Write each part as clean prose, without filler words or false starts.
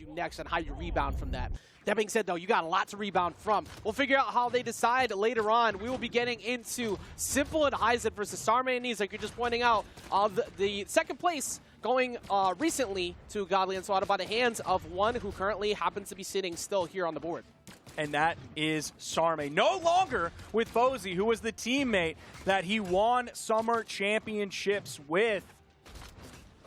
do next and how you rebound from that. That being said, though, you got a lot to rebound from. We'll figure out how they decide later on. We will be getting into simpLe and hysen versus Sarme and Neeze, like you're just pointing out. The second place going recently to Godly and Swada by the hands of one who currently happens to be sitting still here on the board. And that is Sarme. No longer with Fozy, who was the teammate that he won summer championships with.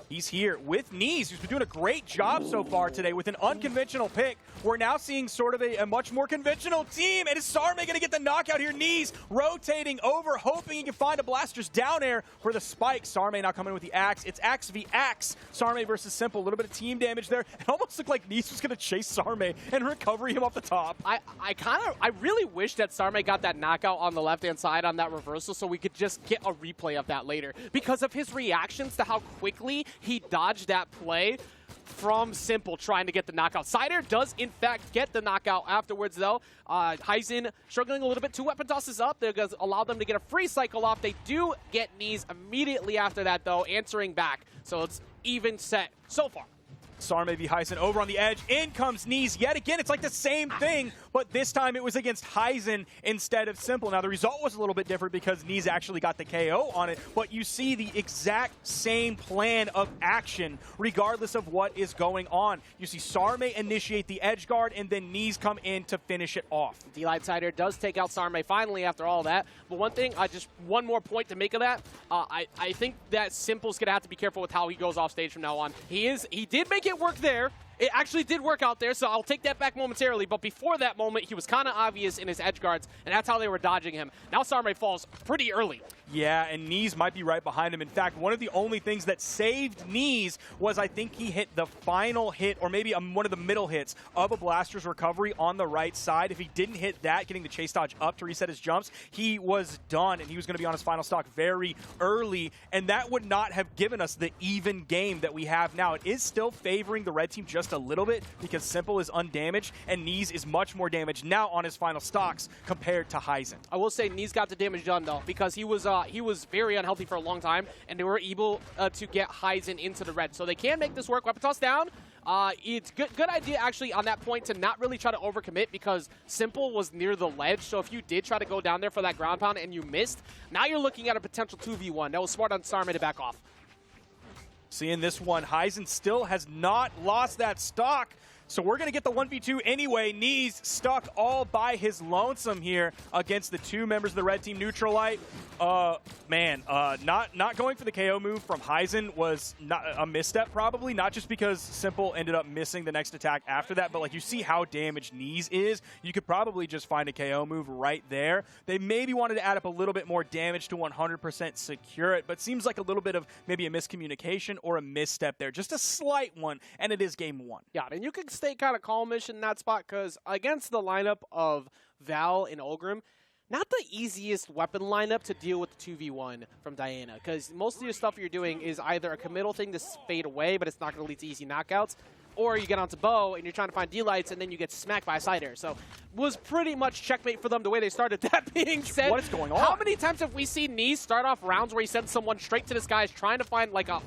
He's here with Neeze, who's been doing a great job so far today with an unconventional pick. We're now seeing sort of a much more conventional team. And is Sarme going to get the knockout here? Neeze rotating over, hoping he can find a blaster's down air for the spike. Sarme now coming with the axe. It's axe v axe. Sarme versus simpLe. A little bit of team damage there. It almost looked like Neeze was going to chase Sarme and recover him off the top. I really wish that Sarme got that knockout on the left-hand side on that reversal so we could just get a replay of that later. Because of his reactions to how quickly he dodged that play from simpLe trying to get the knockout. Cider does, in fact, get the knockout afterwards, though. hysen struggling a little bit. 2 weapon tosses up. They're going to allow them to get a free cycle off. They do get Neeze immediately after that, though, answering back. So it's even set so far. Sarme v hysen over on the edge. In comes Neeze yet again. It's like the same thing, but this time it was against hysen instead of simpLe. Now, the result was a little bit different because Neeze actually got the KO on it, but you see the exact same plan of action regardless of what is going on. You see Sarme initiate the edge guard, and then Neeze come in to finish it off. D-Light Cider does take out Sarme finally after all that. But one thing, just one more point to make of that, I think that simpLe's going to have to be careful with how he goes off stage from now on. He did make it work there. It actually did work out there, so I'll take that back momentarily. But before that moment, he was kind of obvious in his edge guards, and that's how they were dodging him. Now Sarme falls pretty early. Yeah, and Neeze might be right behind him. In fact, one of the only things that saved Neeze was I think he hit the final hit, or maybe one of the middle hits of a blaster's recovery on the right side. If he didn't hit that, getting the chase dodge up to reset his jumps, he was done, and he was going to be on his final stock very early, and that would not have given us the even game that we have now. It is still favoring the red team just a little bit because simpLe is undamaged, and Neeze is much more damaged now on his final stocks compared to hysen. I will say Neeze got the damage done, though, because he was very unhealthy for a long time, and they were able to get hysen into the red. So they can make this work. Weapon toss down. It's good idea, actually, on that point to not really try to overcommit because simpLe was near the ledge. So if you did try to go down there for that ground pound and you missed, now you're looking at a potential 2v1. That was smart on Sarme to back off. Seeing this one, hysen still has not lost that stock. So we're going to get the 1v2 anyway. Neeze stuck all by his lonesome here against the 2 members of the red team. Neutralite, not going for the KO move from hysen was not a misstep probably. Not just because simpLe ended up missing the next attack after that, but like you see how damaged Neeze is. You could probably just find a KO move right there. They maybe wanted to add up a little bit more damage to 100% secure it, but seems like a little bit of maybe a miscommunication or a misstep there. Just a slight one, and it is game 1. Yeah, and you can stay kind of calmish in that spot because against the lineup of Val and Ulgrim, not the easiest weapon lineup to deal with the 2v1 from Diana, because most of your stuff you're doing is either a committal thing to fade away, but it's not going to lead to easy knockouts, or you get onto Bow and you're trying to find D-Lights and then you get smacked by a Cider. So was pretty much checkmate for them the way they started. That being said, what is going on? How many times have we seen Neeze start off rounds where he sends someone straight to the skies trying to find like a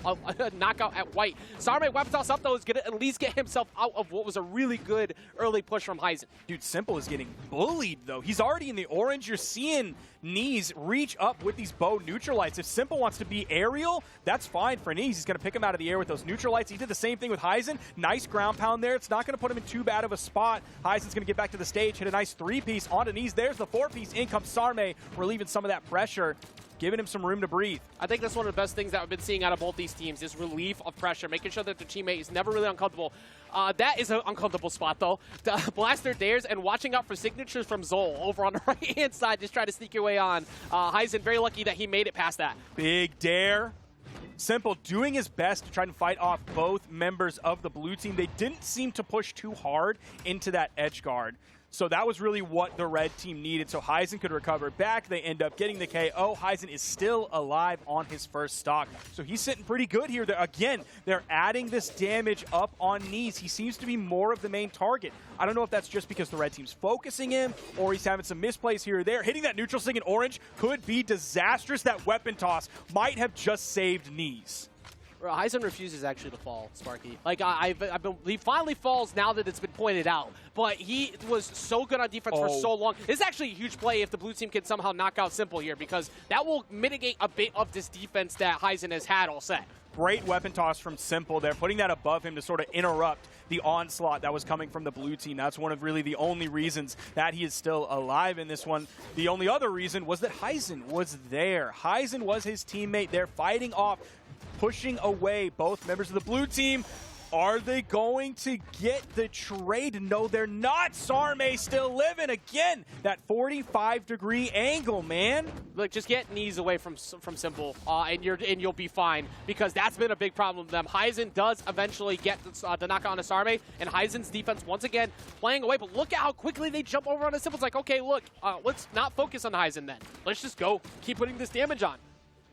knockout at white? Sarme weapon toss up though is going to at least get himself out of what was a really good early push from hysen. Dude, simpLe is getting bullied though. He's already in the orange. You're seeing Neeze reach up with these bow neutralites. If simpLe wants to be aerial, that's fine for Neeze. He's going to pick him out of the air with those neutralites. He did the same thing with hysen. Nice ground pound there. It's not going to put him in too bad of a spot. hysen's going to get back to the stage, hit a nice 3-piece onto Neeze. There's the 4-piece. In comes Sarme, relieving some of that pressure, giving him some room to breathe. I think that's one of the best things that I've been seeing out of both these teams is relief of pressure, making sure that their teammate is never really uncomfortable. That is an uncomfortable spot, though. The blaster dares and watching out for signatures from Zol over on the right-hand side, just try to sneak your way on. hysen, very lucky that he made it past that. Big dare. simpLe doing his best to try and fight off both members of the blue team. They didn't seem to push too hard into that edge guard. So that was really what the red team needed. So hysen could recover back. They end up getting the KO. hysen is still alive on his first stock. So he's sitting pretty good here. Again, they're adding this damage up on Neeze. He seems to be more of the main target. I don't know if that's just because the red team's focusing him or he's having some misplays here or there. Hitting that neutral sting in orange could be disastrous. That weapon toss might have just saved Neeze. Hysen refuses actually to fall, Sparky. Like, he finally falls now that it's been pointed out. But he was so good on defense for so long. This is actually a huge play if the blue team can somehow knock out simpLe here, because that will mitigate a bit of this defense that Hysen has had all set. Great weapon toss from simpLe there, putting that above him to sort of interrupt the onslaught that was coming from the blue team. That's one of really the only reasons that he is still alive in this one. The only other reason was that Hysen was there. Hysen was his teammate there, fighting off, pushing away both members of the blue team. Are they going to get the trade? No, they're not. Sarme still living. Again, that 45-degree angle, man. Look, just get Neeze away from simpLe, and you'll be fine, because that's been a big problem with them. Hysen does eventually get the knockout on a Sarme, and Hysen's defense once again playing away. But look at how quickly they jump over on a simpLe. It's like, okay, look, let's not focus on Hysen then. Let's just go keep putting this damage on.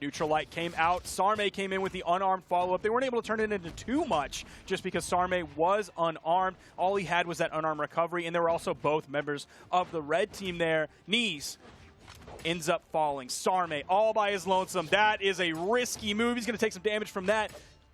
Neutral light came out. Sarme came in with the unarmed follow-up. They weren't able to turn it into too much just because Sarme was unarmed. All he had was that unarmed recovery, and there were also both members of the red team there. Neeze ends up falling. Sarme all by his lonesome. That is a risky move. He's going to take some damage from that.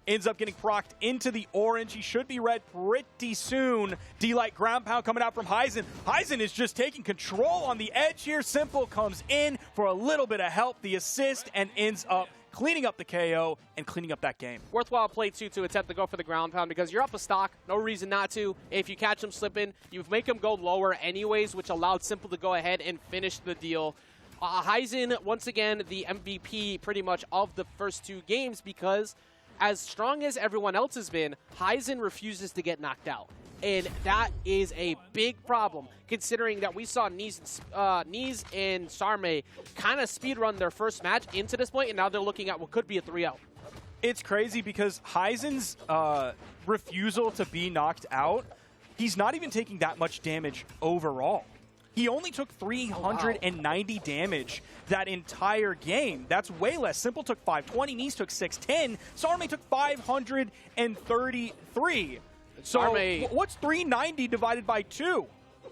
Ends up getting procced into the orange. He should be red pretty soon. D-Light ground pound coming out from Hysen. Hysen is just taking control on the edge here. simpLe comes in for a little bit of help, the assist, and ends up cleaning up the KO and cleaning up that game. Worthwhile play, too, to attempt to go for the ground pound, because you're up a stock. No reason not to. If you catch him slipping, you make him go lower anyways, which allowed simpLe to go ahead and finish the deal. Hysen, once again, the MVP pretty much of the first two games, because as strong as everyone else has been, Hysen refuses to get knocked out. And that is a big problem, considering that we saw Neeze and Sarme kind of speedrun their first match into this point, and now they're looking at what could be a 3-0. It's crazy because Hysen's refusal to be knocked out, he's not even taking that much damage overall. He only took 390 damage that entire game. That's way less. simpLe took 520, Neeze took 610, Sarme took 533. So what's 390 divided by 2?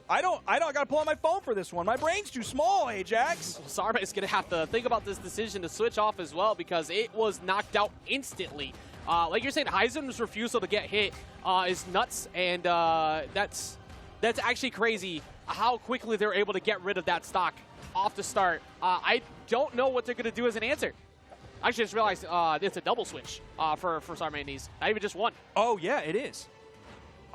I gotta pull out my phone for this one. My brain's too small, Ajax. Sarme is gonna have to think about this decision to switch off as well, because it was knocked out instantly. Like you're saying, Hysen's refusal to get hit is nuts, and that's actually crazy how quickly they're able to get rid of that stock off the start. I don't know what they're going to do as an answer. I just realized it's a double switch for Sarme and Neeze. Not even just one. Oh, yeah, it is.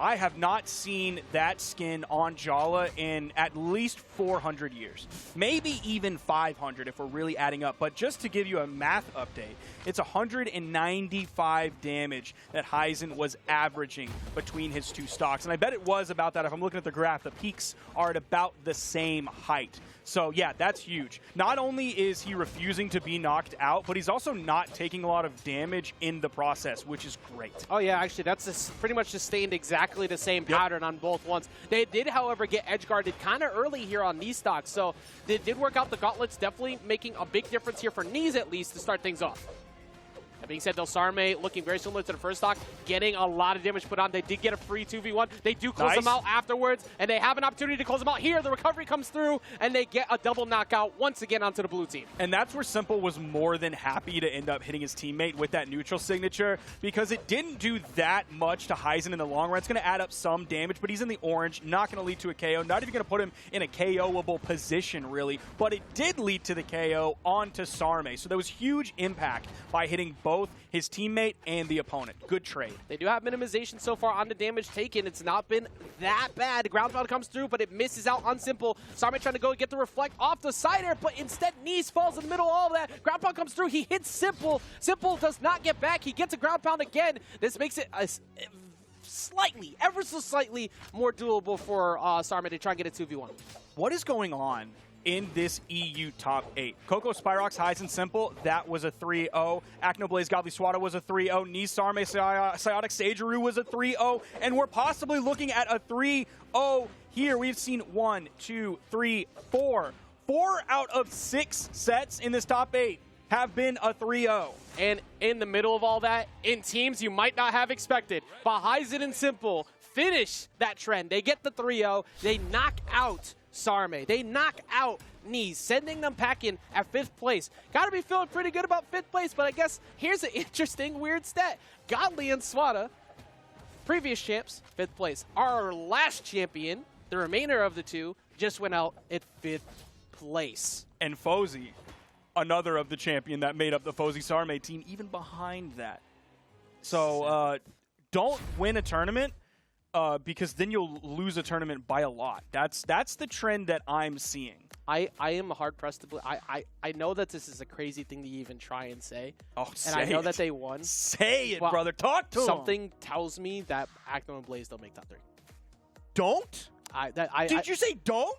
I have not seen that skin on Brawlhalla in at least 400 years. Maybe even 500 if we're really adding up. But just to give you a math update, it's 195 damage that Hysen was averaging between his two stocks. And I bet it was about that. If I'm looking at the graph, the peaks are at about the same height. So, yeah, that's huge. Not only is he refusing to be knocked out, but he's also not taking a lot of damage in the process, which is great. Oh, yeah, actually, that's pretty much sustained exactly the same pattern on both ones. They did, however, get edge-guarded kind of early here on these stocks, so they did work out. The gauntlets definitely making a big difference here for Neeze, at least, to start things off. That being said, though, Sarme looking very similar to the first stock, getting a lot of damage put on. They did get a free 2v1. They do close them out afterwards, and they have an opportunity to close them out here. The recovery comes through, and they get a double knockout once again onto the blue team. And that's where simpLe was more than happy to end up hitting his teammate with that neutral signature, because it didn't do that much to Hysen in the long run. It's going to add up some damage, but he's in the orange, not going to lead to a KO, not even going to put him in a KO-able position, really. But it did lead to the KO onto Sarme. So there was huge impact by hitting both his teammate and the opponent. Good trade. They do have minimization so far on the damage taken. It's not been that bad. The ground pound comes through, but it misses out on simpLe. Sarme trying to go and get the reflect off the side air, but instead Neeze falls in the middle of all of that. Ground pound comes through. He hits simpLe. simpLe does not get back. He gets a ground pound again. This makes it a slightly, ever so slightly more doable for Sarme to try and get a 2v1. What is going on in this EU top 8? Coco, Spyrox, Hysen, simpLe, that was a 3-0. Acnoblaze, Godly Swada was a 3-0. Neeze Sarme, Psiotic, Sageru was a 3-0. And we're possibly looking at a 3-0 here. We've seen 1, 2, 3, 4. 4 out of 6 sets in this top 8 have been a 3-0. And in the middle of all that, in teams you might not have expected, but Hysen and simpLe finish that trend. They get the 3-0. They knock out Sarme. They knock out Neeze, sending them packing at 5th place. Got to be feeling pretty good about 5th place, but I guess here's an interesting, weird stat. Godly and Swada, previous champs, 5th place. Our last champion, the remainder of the two, just went out at 5th place. And Fozy, another of the champion that made up the Fozy Sarme team, even behind that. So don't win a tournament because then you'll lose a tournament by a lot. That's the trend that I'm seeing. I am hard-pressed to believe. I know that this is a crazy thing to even try and say. Oh, and say I know it. that they won. Say it, Well, brother. Talk to 'em. Something tells me that Acton and Blaze don't make top 3. Don't? Did you say don't?